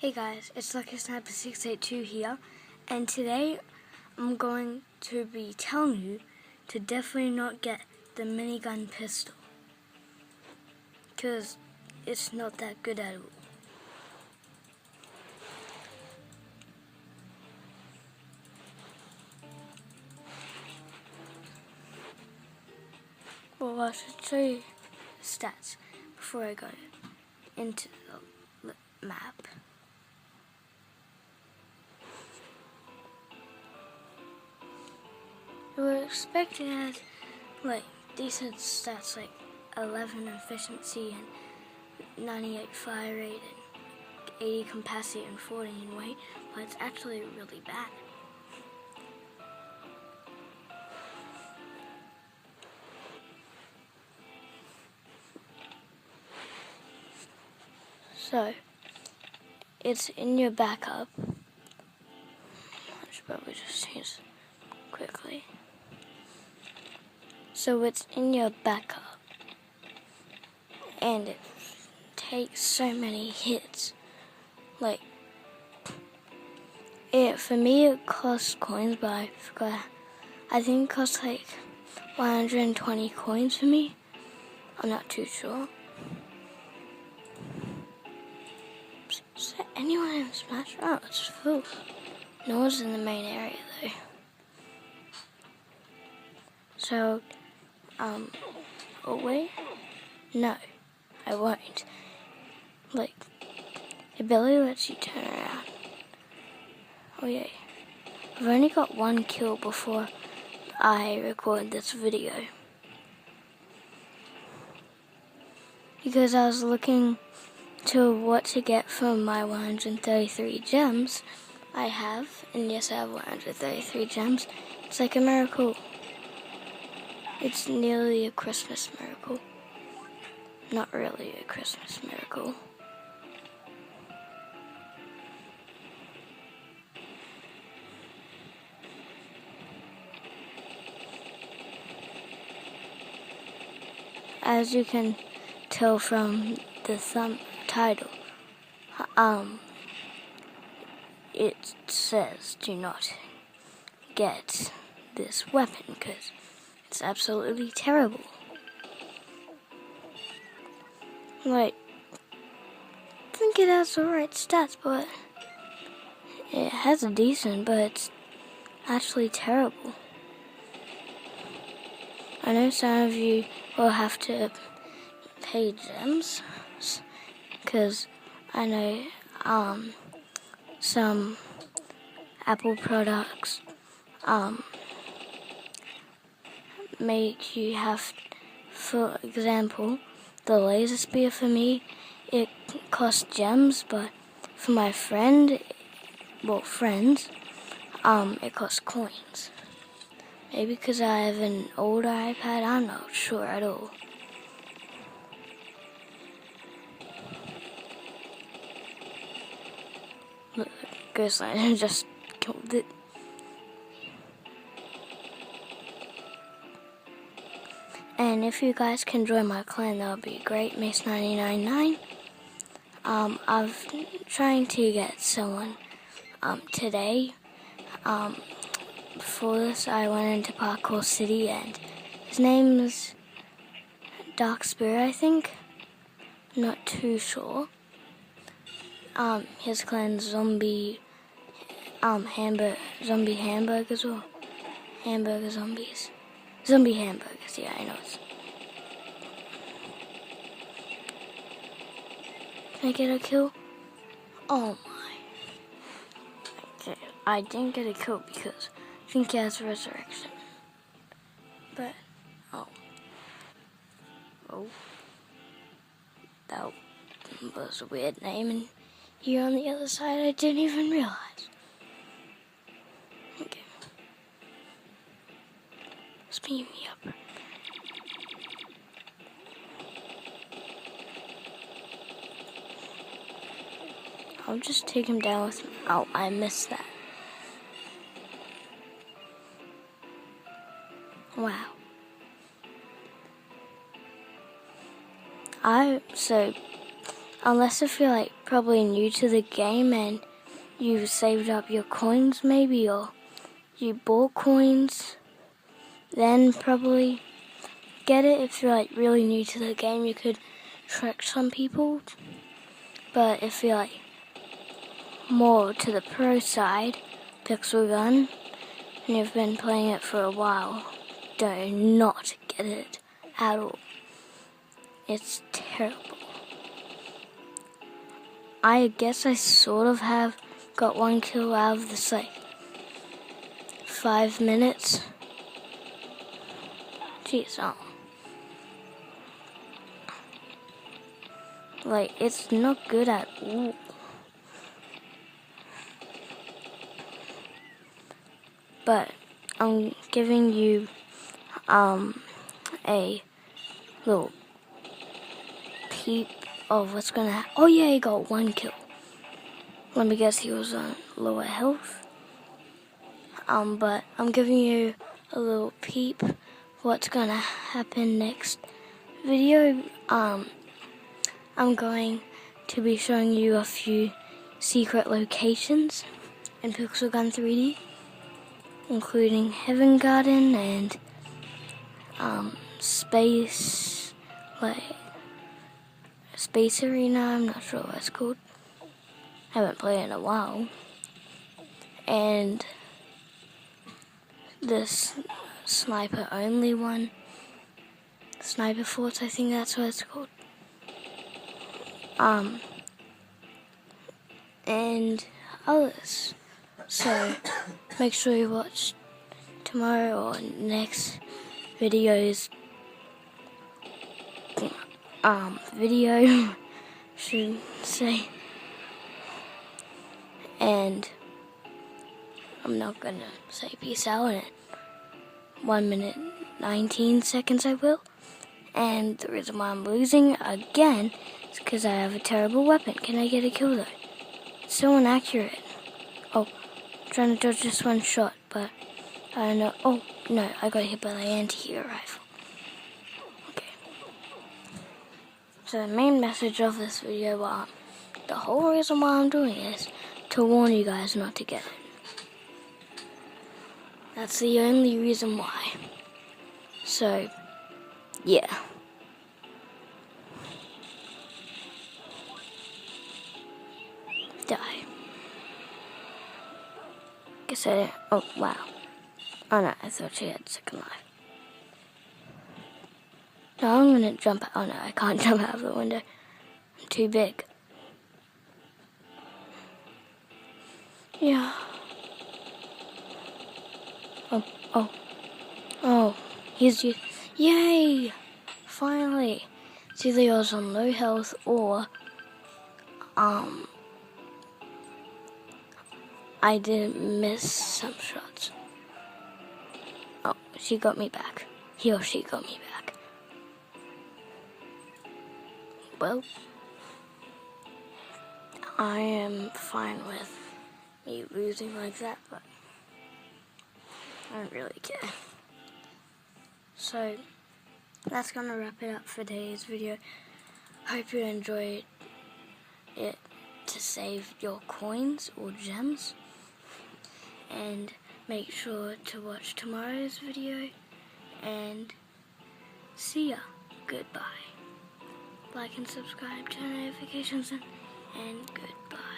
Hey guys, it's Lucky Sniper 682 here, and today I'm going to be telling you to definitely not get the minigun pistol, because it's not that good at all. Well, I should show you the stats before I go into the map. We're expecting as decent stats like 11 efficiency and 98 fire rate and 80 capacity and 40 in weight, but it's actually really bad. So, it's in your backup. I should probably just change quickly. So it's in your backup, and it takes so many hits. For me it costs coins, but I forgot. I think it costs 120 coins for me. I'm not too sure. Is there anyone in Smash? Oh, it's full. No one's in the main area though. So, oh wait, no, I won't. It barely lets you turn around. Oh yeah, I've only got one kill before I record this video. Because I was looking to what to get from my 133 gems I have, and yes, I have 133 gems. It's like a miracle. It's nearly a Christmas miracle. Not really a Christmas miracle. As you can tell from the title, it says do not get this weapon because it's absolutely terrible. I think it has the right stats, but it has a decent, but it's actually terrible. I know some of you will have to pay gems, because I know some Apple products make you have, for example, the laser spear for me, it costs gems, but for my friends, it costs coins. Maybe because I have an older iPad, I'm not sure at all. Look, Ghost Line just killed it. And if you guys can join my clan, that would be great. Mace999. I'm trying to get someone today. Before this, I went into Parkour City, and his name is Dark Spirit, I think. I'm not too sure. His clan's zombie hamburgers or hamburger zombies. Zombie hamburgers, yeah, I know it's. Can I get a kill? Oh my. Okay, I didn't get a kill because I think he has resurrection. But, oh, that was a weird name, and here on the other side I didn't even realize. Okay. Speed me up. I'll just take him down with. Oh, I missed that. Wow. unless if you're like probably new to the game and you saved up your coins maybe, or you bought coins, then probably get it. If you're like really new to the game, you could trick some people. But if you're like more to the pro side, Pixel Gun, and you've been playing it for a while, do not get it at all. It's terrible. I guess I sort of have got 1 kill out of this like 5 minutes. Jeez, like, it's not good at all. But I'm giving you a little peep of what's gonna happen. Oh yeah, he got 1 kill. Let me guess, he was on lower health. But I'm giving you a little peep what's gonna happen next video. I'm going to be showing you a few secret locations in Pixel Gun 3D, including Heaven Garden and Space Arena. I'm not sure what it's called. I haven't played it in a while. And this sniper only one, Sniper Forts, I think that's what it's called. And others. So make sure you watch tomorrow or next video's video, should say. And I'm not gonna say peace out in 1 minute 19 seconds I will. And the reason why I'm losing again is because I have a terrible weapon. Can I get a kill though? It's so inaccurate. Oh, I'm trying to dodge this one shot, but I don't know. Oh, no, I got hit by the anti-hero rifle. Okay. So the main message of this video, the whole reason why I'm doing is to warn you guys not to get it. That's the only reason why. So, yeah. Die. Guess I didn't. Oh, wow. Oh no, I thought she had second life. No, I'm gonna jump out. Oh no, I can't jump out of the window. I'm too big. Yeah. Oh, he's just. Yay! Finally. It's either I was on low health or, I didn't miss some shots. Oh, she got me back. He or she got me back. Well, I am fine with me losing like that, but I don't really care. So, that's gonna wrap it up for today's video. Hope you enjoyed it to save your coins or gems. And make sure to watch tomorrow's video. And see ya. Goodbye. Like and subscribe, turn notifications on, and goodbye.